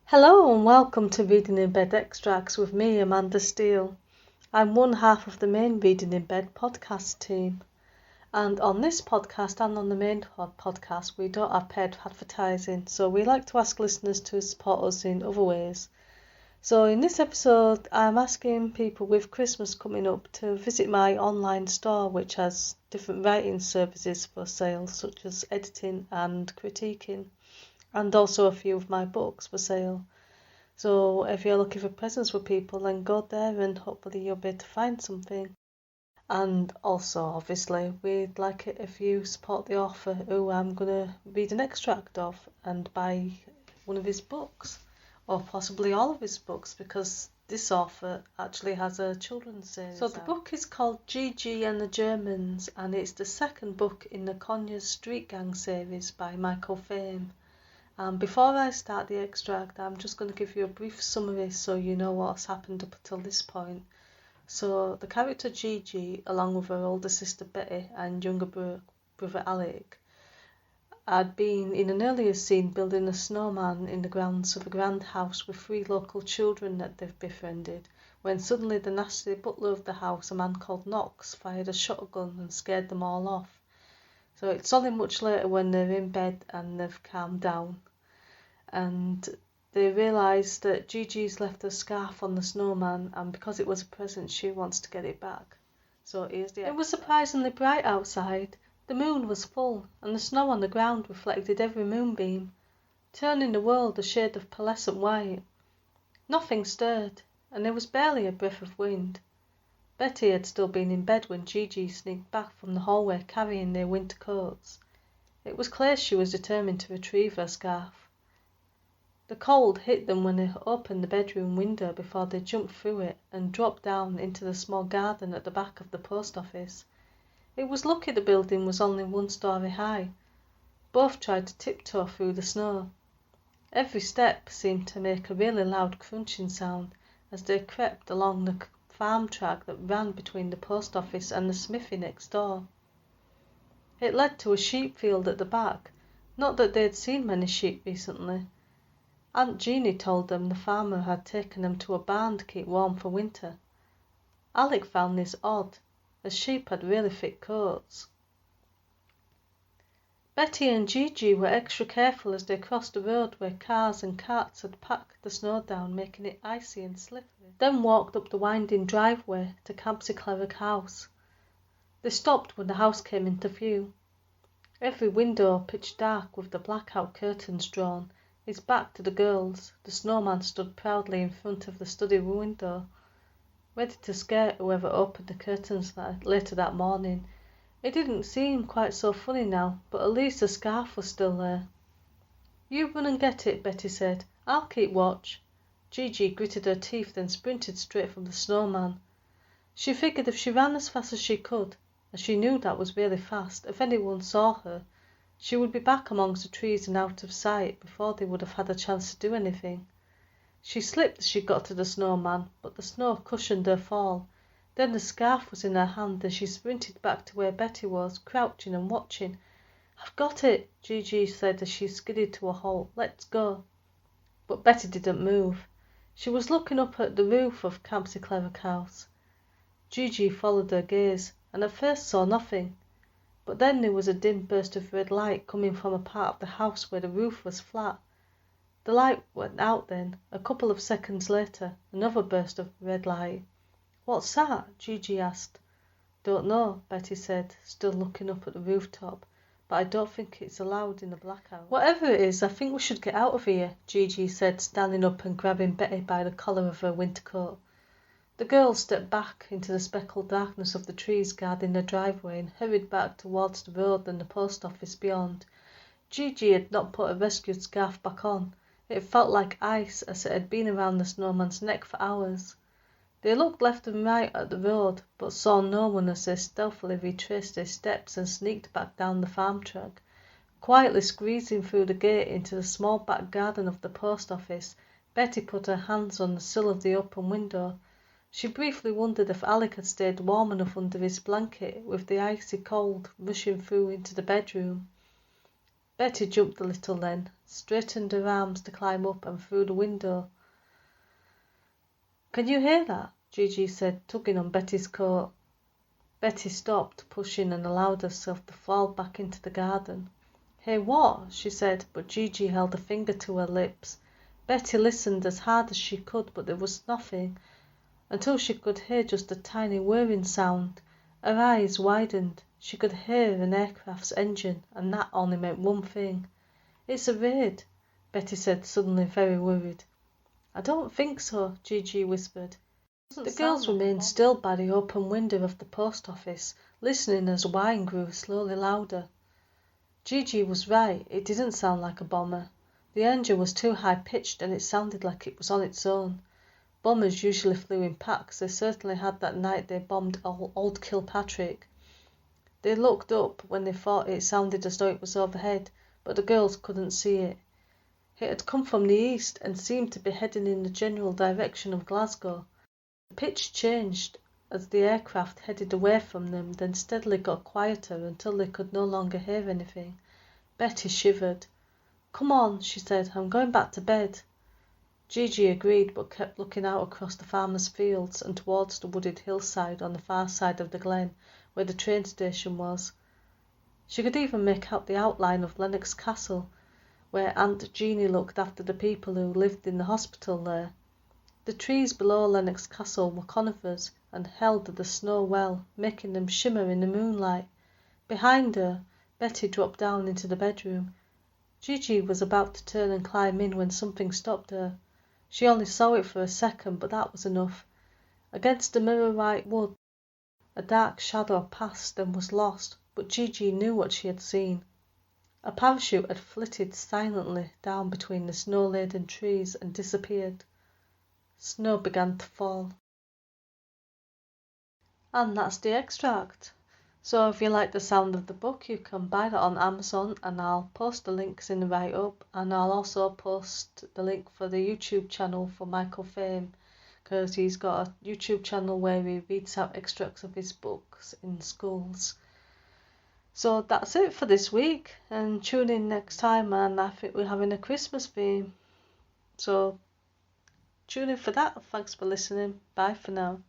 Hello and welcome to Reading in Bed Extracts with me, Amanda Steele. I'm one half of the main Reading in Bed podcast team. And on this podcast and on the main podcast, we don't have paid advertising, so we like to ask listeners to support us in other ways. So in this episode, I'm asking people with Christmas coming up to visit my online store, which has different writing services for sale, such as editing and critiquing, and also a few of my books for sale. So if you're looking for presents for people, then go there and hopefully you'll be able to find something. And also, obviously, we'd like it if you support the author who I'm going to read an extract of and buy one of his books, or possibly all of his books, because this author actually has a children's series. So the book is called GeeGee and the Germans, and it's the second book in the Conyers Street Gang series by Michael Thame. Before I start the extract, I'm just going to give you a brief summary so you know what's happened up until this point. So the character GeeGee, along with her older sister Betty and younger brother Alec, had been in an earlier scene building a snowman in the grounds of a grand house with 3 local children that they've befriended, when suddenly the nasty butler of the house, a man called Knox, fired a shotgun and scared them all off. So it's only much later when they're in bed and they've calmed down, and they realise that GeeGee's left her scarf on the snowman, and because it was a present she wants to get it back. So here's the extract. It was surprisingly bright outside. The moon was full, and the snow on the ground reflected every moonbeam, turning the world a shade of pearlescent white. Nothing stirred, and there was barely a breath of wind. Betty had still been in bed when GeeGee sneaked back from the hallway carrying their winter coats. It was clear she was determined to retrieve her scarf. The cold hit them when they opened the bedroom window before they jumped through it and dropped down into the small garden at the back of the post office. It was lucky the building was only 1 story high. Both tried to tiptoe through the snow. Every step seemed to make a really loud crunching sound as they crept along the farm track that ran between the post office and the smithy next door. It led to a sheep field at the back, not that they'd seen many sheep recently. Aunt Jeannie told them the farmer had taken them to a barn to keep warm for winter. Alec found this odd, as sheep had really thick coats. Betty and GeeGee were extra careful as they crossed the road where cars and carts had packed the snow down, making it icy and slippery, then walked up the winding driveway to Campsie Glen's house. They stopped when the house came into view. Every window pitch dark with the blackout curtains drawn. His back to the girls, the snowman stood proudly in front of the study window, ready to scare whoever opened the curtains later that morning. It didn't seem quite so funny now, but at least the scarf was still there. "You run and get it," Betty said. "I'll keep watch." GeeGee gritted her teeth, then sprinted straight from the snowman. She figured if she ran as fast as she could, and she knew that was really fast, if anyone saw her, she would be back amongst the trees and out of sight before they would have had a chance to do anything. She slipped as she got to the snowman, but the snow cushioned her fall. Then the scarf was in her hand and she sprinted back to where Betty was, crouching and watching. "I've got it," GeeGee said as she skidded to a halt. "Let's go." But Betty didn't move. She was looking up at the roof of Campsie Glen's house. GeeGee followed her gaze, and at first saw nothing. But then there was a dim burst of red light coming from a part of the house where the roof was flat. The light went out then. A couple of seconds later, another burst of red light. "What's that?" GeeGee asked. "Don't know," Betty said, still looking up at the rooftop, "but I don't think it's allowed in the blackout." "Whatever it is, I think we should get out of here," GeeGee said, standing up and grabbing Betty by the collar of her winter coat. The girls stepped back into the speckled darkness of the trees guarding the driveway and hurried back towards the road and the post office beyond. GeeGee had not put her rescued scarf back on. It felt like ice as it had been around the snowman's neck for hours. They looked left and right at the road, but saw no one as they stealthily retraced their steps and sneaked back down the farm track. Quietly squeezing through the gate into the small back garden of the post office, Betty put her hands on the sill of the open window. She briefly wondered if Alec had stayed warm enough under his blanket with the icy cold rushing through into the bedroom. Betty jumped a little then, straightened her arms to climb up and through the window. "Can you hear that?" GeeGee said, tugging on Betty's coat. Betty stopped pushing and allowed herself to fall back into the garden. "Hey, what?" she said, but GeeGee held a finger to her lips. Betty listened as hard as she could, but there was nothing, until she could hear just a tiny whirring sound. Her eyes widened. She could hear an aircraft's engine, and that only meant one thing. "It's a raid," Betty said, suddenly very worried. "I don't think so," GeeGee whispered. The girls remained still by the open window of the post office, listening as whine grew slowly louder. GeeGee was right, it didn't sound like a bomber. The engine was too high-pitched and it sounded like it was on its own. Bombers usually flew in packs. They certainly had that night they bombed Old Kilpatrick. They looked up when they thought it sounded as though it was overhead, but the girls couldn't see it. It had come from the east and seemed to be heading in the general direction of Glasgow. The pitch changed as the aircraft headed away from them, then steadily got quieter until they could no longer hear anything. Betty shivered. "Come on," she said, "I'm going back to bed." GeeGee agreed, but kept looking out across the farmers' fields and towards the wooded hillside on the far side of the glen, where the train station was. She could even make out the outline of Lennox Castle, where Aunt Jeanie looked after the people who lived in the hospital there. The trees below Lennox Castle were conifers and held the snow well, making them shimmer in the moonlight. Behind her, Betty dropped down into the bedroom. GeeGee was about to turn and climb in when something stopped her. She only saw it for a second, but that was enough. Against the mirror-white wood, a dark shadow passed and was lost, but GeeGee knew what she had seen. A parachute had flitted silently down between the snow-laden trees and disappeared. Snow began to fall. And that's the extract. So if you like the sound of the book, you can buy that on Amazon, and I'll post the links in the write-up, and I'll also post the link for the YouTube channel for Michael Thame, because he's got a YouTube channel where he reads out extracts of his books in schools. So that's it for this week, and tune in next time, and I think we're having a Christmas theme. So tune in for that. Thanks for listening. Bye for now.